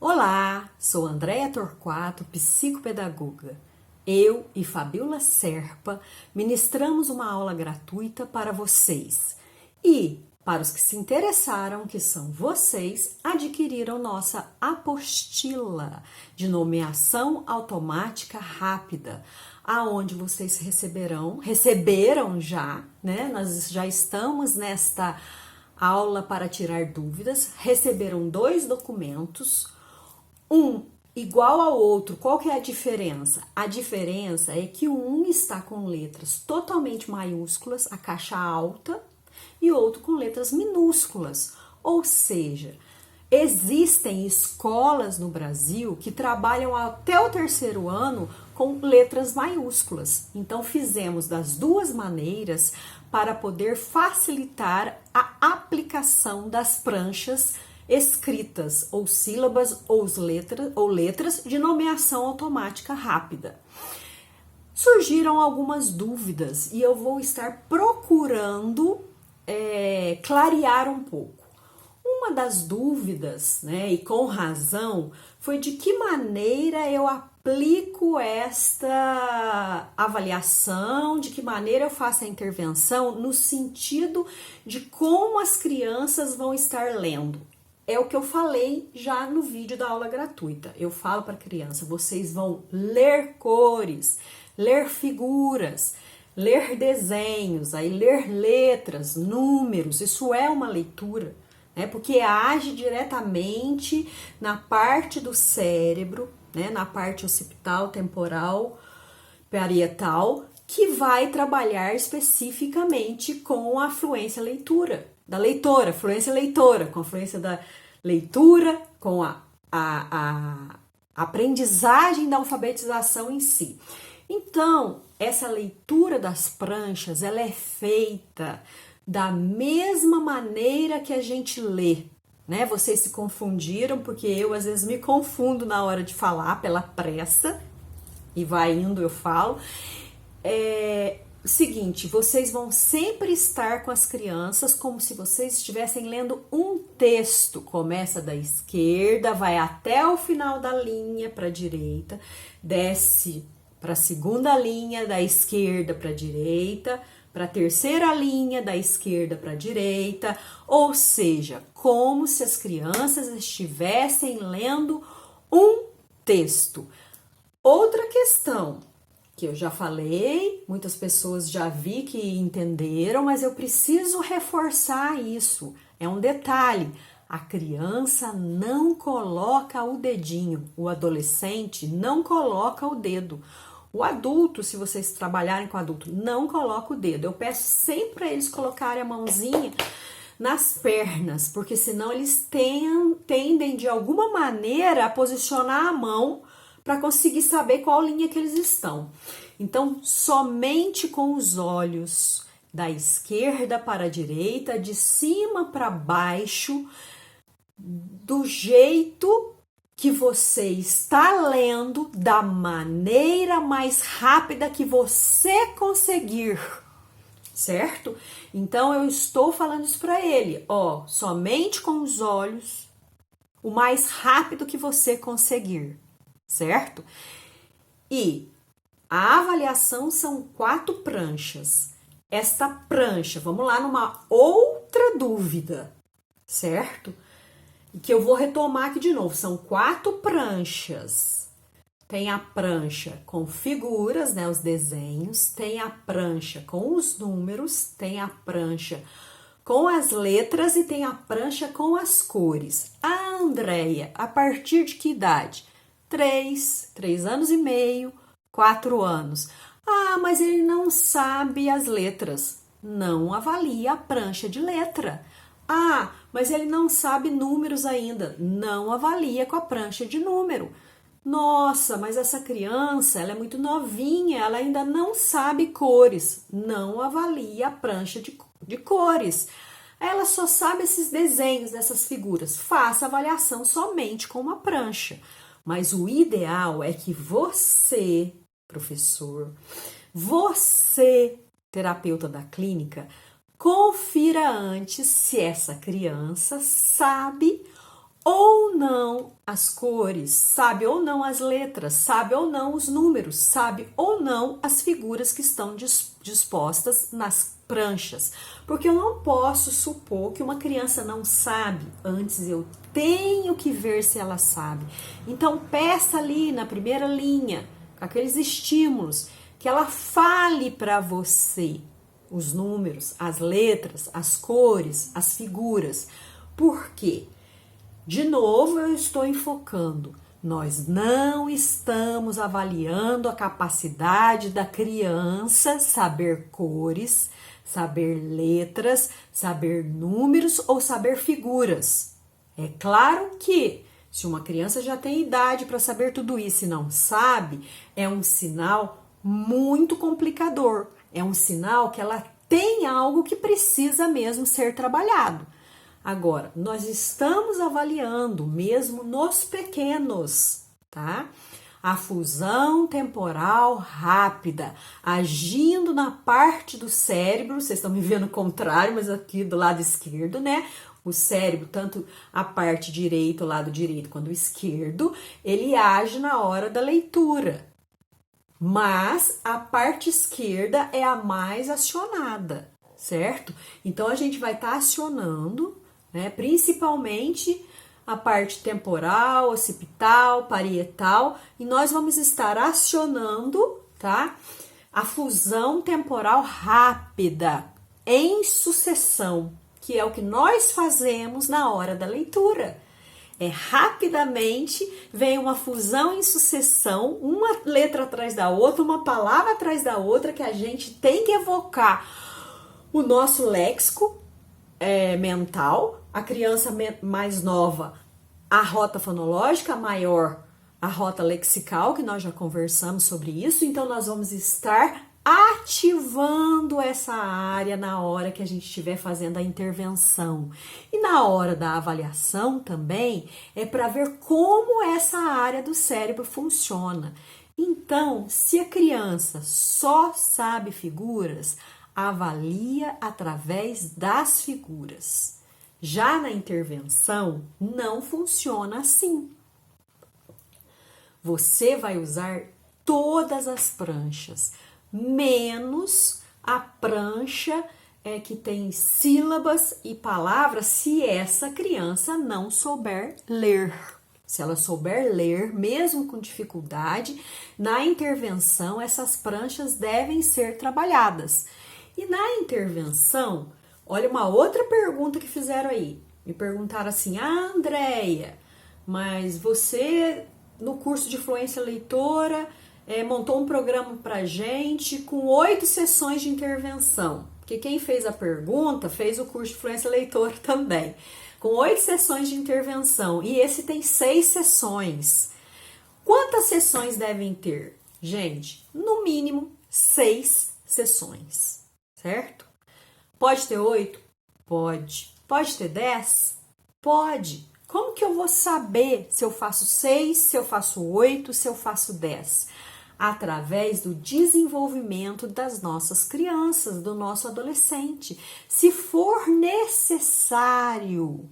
Olá, sou Andréia Torquato, psicopedagoga. Eu e Fabiola Serpa ministramos uma aula gratuita para vocês. E, para os que se interessaram, que são vocês, adquiriram nossa apostila de nomeação automática rápida, aonde vocês receberam já, né? Nós já estamos nesta aula para tirar dúvidas, receberam 2 documentos, um igual ao outro. Qual que é a diferença? A diferença é que um está com letras totalmente maiúsculas, a caixa alta, e outro com letras minúsculas. Ou seja, existem escolas no Brasil que trabalham até o 3º ano com letras maiúsculas. Então, fizemos das 2 maneiras para poder facilitar a aplicação das pranchas escritas, ou sílabas, ou letras de nomeação automática rápida. Surgiram algumas dúvidas e eu vou estar procurando clarear um pouco. Uma das dúvidas, né, e com razão, foi de que maneira eu aplico esta avaliação, de que maneira eu faço a intervenção no sentido de como as crianças vão estar lendo. É o que eu falei já no vídeo da aula gratuita. Eu falo para a criança, vocês vão ler cores, ler figuras, ler desenhos, aí ler letras, números, isso é uma leitura, né? Porque age diretamente na parte do cérebro, né? Na parte occipital, temporal, parietal, que vai trabalhar especificamente com a fluência leitura, da leitora, fluência leitora, com a fluência da leitura, com a aprendizagem da alfabetização em si. Então, essa leitura das pranchas, ela é feita da mesma maneira que a gente lê, né? Vocês se confundiram, porque eu às vezes me confundo na hora de falar pela pressa, e vai indo, eu falo. Seguinte, vocês vão sempre estar com as crianças como se vocês estivessem lendo um texto. Começa da esquerda, vai até o final da linha para a direita, desce para a 2ª linha, da esquerda para a direita, para a 3ª linha, da esquerda para a direita, ou seja, como se as crianças estivessem lendo um texto. Outra questão que eu já falei, muitas pessoas já vi que entenderam, mas eu preciso reforçar isso. É um detalhe, a criança não coloca o dedinho, o adolescente não coloca o dedo. O adulto, se vocês trabalharem com adulto, não coloca o dedo. Eu peço sempre para eles colocarem a mãozinha nas pernas, porque senão eles tendem de alguma maneira a posicionar a mão para conseguir saber qual linha que eles estão. Então, somente com os olhos da esquerda para a direita, de cima para baixo, do jeito que você está lendo, da maneira mais rápida que você conseguir, certo? Então, eu estou falando isso para ele, ó, somente com os olhos, o mais rápido que você conseguir, certo? E a avaliação são 4 pranchas. Esta prancha, vamos lá numa outra dúvida, certo? E que eu vou retomar aqui de novo, são 4 pranchas. Tem a prancha com figuras, né, os desenhos, tem a prancha com os números, tem a prancha com as letras e tem a prancha com as cores. A Andréia, a partir de que idade? 3 anos e meio, 4 anos. Ah, mas ele não sabe as letras. Não avalia a prancha de letra. Ah, mas ele não sabe números ainda. Não avalia com a prancha de número. Nossa, mas essa criança, ela é muito novinha, ela ainda não sabe cores. Não avalia a prancha de cores. Ela só sabe esses desenhos dessas figuras. Faça avaliação somente com uma prancha. Mas o ideal é que você, professor, você, terapeuta da clínica, confira antes se essa criança sabe ou não as cores, sabe ou não as letras, sabe ou não os números, sabe ou não as figuras que estão dispostas nas pranchas. Porque eu não posso supor que uma criança não sabe, antes eu tenho que ver se ela sabe. Então peça ali na primeira linha, com aqueles estímulos, que ela fale para você os números, as letras, as cores, as figuras. Por quê? De novo, eu estou enfocando. Nós não estamos avaliando a capacidade da criança saber cores, saber letras, saber números ou saber figuras. É claro que se uma criança já tem idade para saber tudo isso e não sabe, é um sinal muito complicador. É um sinal que ela tem algo que precisa mesmo ser trabalhado. Agora, nós estamos avaliando mesmo nos pequenos, tá? A fusão temporal rápida, agindo na parte do cérebro, vocês estão me vendo o contrário, mas aqui do lado esquerdo, né? O cérebro, tanto a parte direita, o lado direito, quanto o esquerdo, ele age na hora da leitura. Mas a parte esquerda é a mais acionada, certo? Então a gente vai estar acionando, né, principalmente a parte temporal, occipital, parietal, e nós vamos estar acionando, tá? A fusão temporal rápida em sucessão, que é o que nós fazemos na hora da leitura. Rapidamente vem uma fusão em sucessão, uma letra atrás da outra, uma palavra atrás da outra, que a gente tem que evocar o nosso léxico mental, a criança mais nova, a rota fonológica, maior, a rota lexical, que nós já conversamos sobre isso. Então, nós vamos estar ativando essa área na hora que a gente estiver fazendo a intervenção. E na hora da avaliação também é para ver como essa área do cérebro funciona. Então, se a criança só sabe figuras, avalia através das figuras. Já na intervenção, não funciona assim. Você vai usar todas as pranchas, menos a prancha que tem sílabas e palavras, se essa criança não souber ler. Se ela souber ler, mesmo com dificuldade, na intervenção essas pranchas devem ser trabalhadas. E na intervenção, olha uma outra pergunta que fizeram aí. Me perguntaram assim: Andréia, mas você no curso de fluência leitora montou um programa pra gente com 8 sessões de intervenção. Porque quem fez a pergunta fez o curso de fluência leitora também. Com 8 sessões de intervenção. E esse tem 6 sessões. Quantas sessões devem ter? Gente, no mínimo 6 sessões. Certo? Pode ter 8? Pode. Pode ter 10? Pode. Como que eu vou saber se eu faço 6, se eu faço 8, se eu faço 10? Através do desenvolvimento das nossas crianças, do nosso adolescente. Se for necessário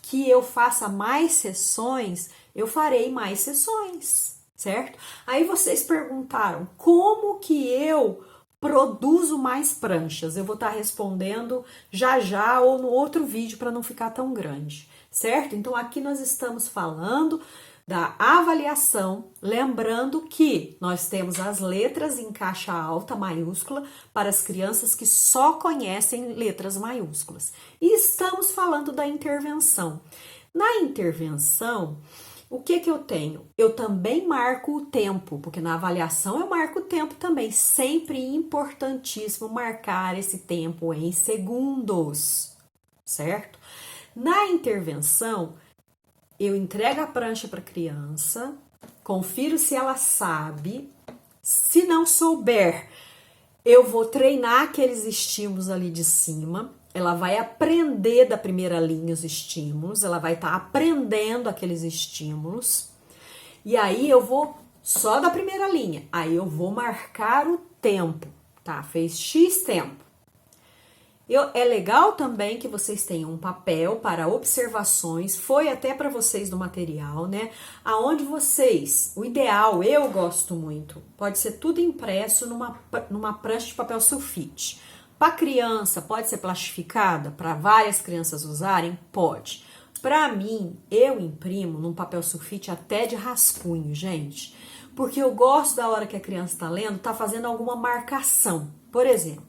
que eu faça mais sessões, eu farei mais sessões, certo? Aí vocês perguntaram, como que eu produzo mais pranchas? Eu vou estar respondendo já ou no outro vídeo para não ficar tão grande, certo? Então aqui nós estamos falando da avaliação, lembrando que nós temos as letras em caixa alta maiúscula para as crianças que só conhecem letras maiúsculas. E estamos falando da intervenção. Na intervenção, o que eu tenho? Eu também marco o tempo, porque na avaliação eu marco o tempo também. Sempre importantíssimo marcar esse tempo em segundos, certo? Na intervenção, eu entrego a prancha para a criança, confiro se ela sabe. Se não souber, eu vou treinar aqueles estímulos ali de cima. Ela vai aprender da primeira linha os estímulos, ela vai estar aprendendo aqueles estímulos. E aí eu vou só da primeira linha, aí eu vou marcar o tempo, tá? Fez X tempo. É legal também que vocês tenham um papel para observações, foi até para vocês do material, né? Aonde vocês, o ideal, eu gosto muito, pode ser tudo impresso numa prancha de papel sulfite. Para criança, pode ser plastificada, para várias crianças usarem? Pode. Para mim, eu imprimo num papel sulfite até de rascunho, gente, porque eu gosto da hora que a criança está lendo, tá fazendo alguma marcação. Por exemplo,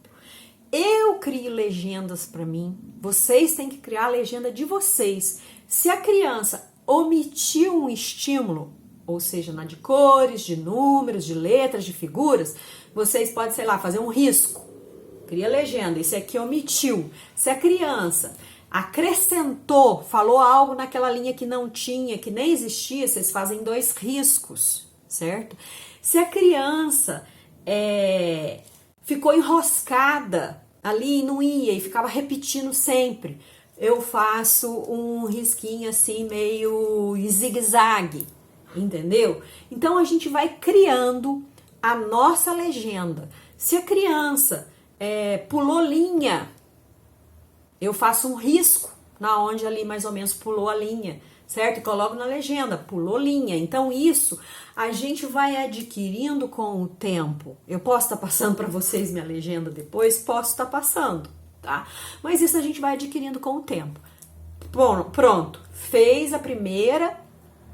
eu crio legendas para mim, vocês têm que criar a legenda de vocês. Se a criança omitiu um estímulo, ou seja, na de cores, de números, de letras, de figuras, vocês podem, sei lá, fazer um risco. Cria legenda, esse aqui omitiu. Se a criança acrescentou, falou algo naquela linha que não tinha, que nem existia, vocês fazem 2 riscos, certo? Se a criança ficou enroscada ali e não ia e ficava repetindo sempre, eu faço um risquinho assim meio zigue-zague, entendeu? Então a gente vai criando a nossa legenda. Se a criança pulou linha, eu faço um risco na onde ali mais ou menos pulou a linha, certo? E coloco na legenda, pulou linha. Então isso a gente vai adquirindo com o tempo. Eu posso estar passando para vocês minha legenda depois? Posso estar passando, tá? Mas isso a gente vai adquirindo com o tempo. Bom, pronto, fez a primeira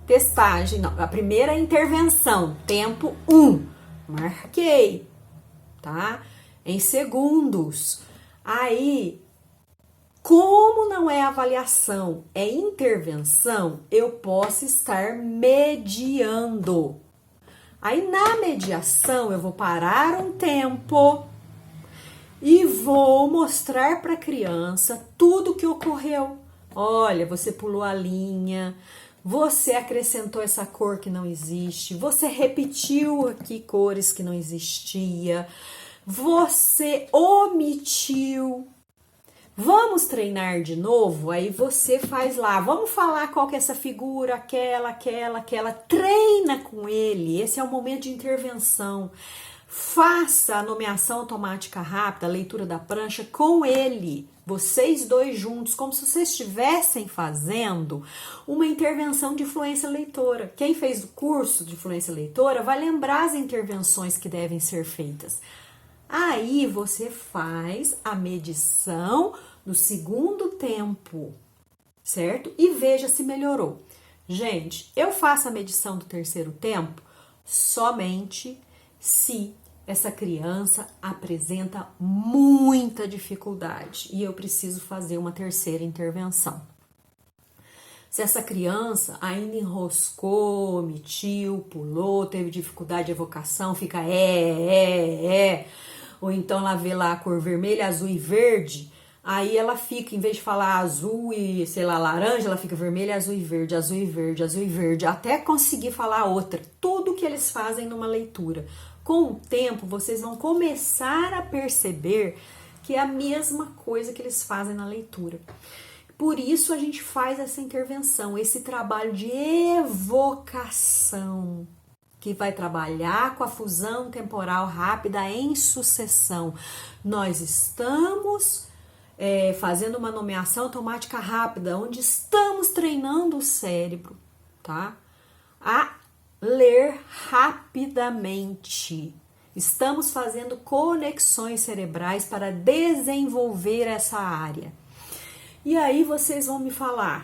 testagem, não, a primeira intervenção, tempo 1, marquei, tá? Em segundos. Aí, como não é avaliação, é intervenção, eu posso estar mediando. Aí na mediação eu vou parar um tempo e vou mostrar para a criança tudo o que ocorreu. Olha, você pulou a linha, você acrescentou essa cor que não existe, você repetiu aqui cores que não existia, você omitiu. Vamos treinar de novo? Aí você faz lá, vamos falar qual que é essa figura, aquela, treina com ele, esse é o momento de intervenção. Faça a nomeação automática rápida, a leitura da prancha com ele, vocês dois juntos, como se vocês estivessem fazendo uma intervenção de fluência leitora. Quem fez o curso de fluência leitora vai lembrar as intervenções que devem ser feitas. Aí você faz a medição no segundo tempo, certo? E veja se melhorou. Gente, eu faço a medição do terceiro tempo somente se essa criança apresenta muita dificuldade e eu preciso fazer uma terceira intervenção. Se essa criança ainda enroscou, omitiu, pulou, teve dificuldade de evocação, fica ou então ela vê lá a cor vermelha, azul e verde, aí ela fica, em vez de falar azul e, sei lá, laranja, ela fica vermelha, azul e verde, azul e verde, azul e verde, até conseguir falar outra. Tudo que eles fazem numa leitura. Com o tempo, vocês vão começar a perceber que é a mesma coisa que eles fazem na leitura. Por isso a gente faz essa intervenção, esse trabalho de evocação, que vai trabalhar com a fusão temporal rápida em sucessão. Nós estamos fazendo uma nomeação automática rápida, onde estamos treinando o cérebro, tá? A ler rapidamente. Estamos fazendo conexões cerebrais para desenvolver essa área. E aí vocês vão me falar,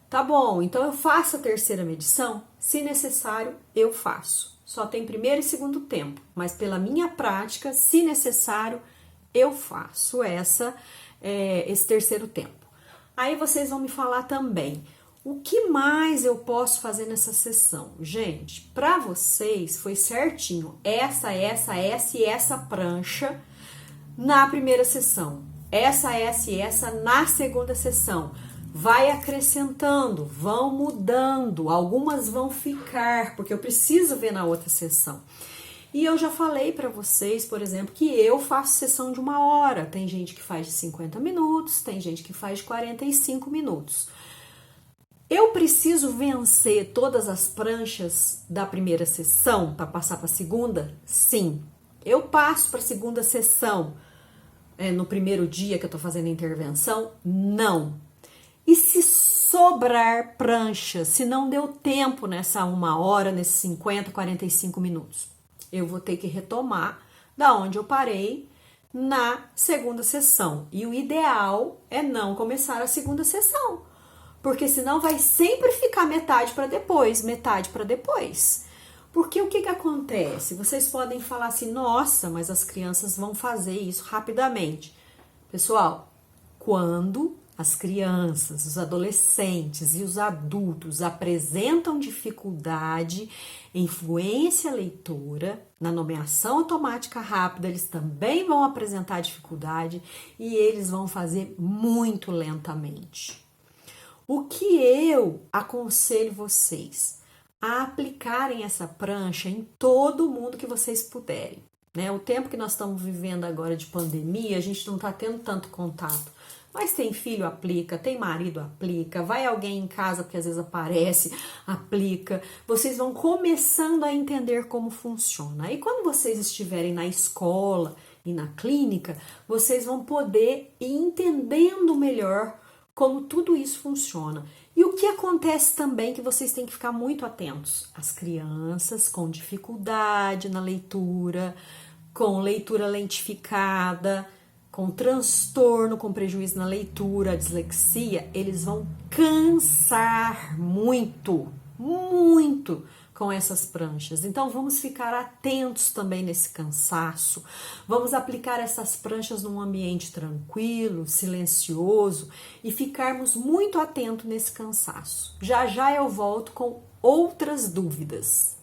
tá bom, então eu faço a terceira medição? Se necessário, eu faço. Só tem primeiro e segundo tempo, mas pela minha prática, se necessário, eu faço esse terceiro tempo. Aí vocês vão me falar também, o que mais eu posso fazer nessa sessão? Gente, para vocês foi certinho, essa e essa prancha na primeira sessão. Essa na segunda sessão. Vai acrescentando, vão mudando, algumas vão ficar, porque eu preciso ver na outra sessão. E eu já falei para vocês, por exemplo, que eu faço sessão de 1 hora. Tem gente que faz de 50 minutos, tem gente que faz de 45 minutos. Eu preciso vencer todas as pranchas da primeira sessão para passar para a segunda? Sim. Eu passo para a segunda sessão no primeiro dia que eu tô fazendo a intervenção? Não. E se sobrar prancha, se não deu tempo nessa 1 hora, nesses 50, 45 minutos, eu vou ter que retomar da onde eu parei na segunda sessão. E o ideal é não começar a segunda sessão, porque senão vai sempre ficar metade para depois, metade para depois. Porque o que acontece? Vocês podem falar assim, nossa, mas as crianças vão fazer isso rapidamente. Pessoal, quando as crianças, os adolescentes e os adultos apresentam dificuldade em fluência leitora, na nomeação automática rápida, eles também vão apresentar dificuldade e eles vão fazer muito lentamente. O que eu aconselho vocês? A aplicarem essa prancha em todo mundo que vocês puderem. Né? O tempo que nós estamos vivendo agora de pandemia, a gente não está tendo tanto contato. Mas tem filho, aplica, tem marido, aplica, vai alguém em casa, porque às vezes aparece, aplica. Vocês vão começando a entender como funciona. E quando vocês estiverem na escola e na clínica, vocês vão poder ir entendendo melhor como tudo isso funciona. E o que acontece também que vocês têm que ficar muito atentos? As crianças com dificuldade na leitura, com leitura lentificada, com transtorno, com prejuízo na leitura, dislexia, eles vão cansar muito, muito com essas pranchas. Então vamos ficar atentos também nesse cansaço. Vamos aplicar essas pranchas num ambiente tranquilo, silencioso e ficarmos muito atentos nesse cansaço. Já já eu volto com outras dúvidas.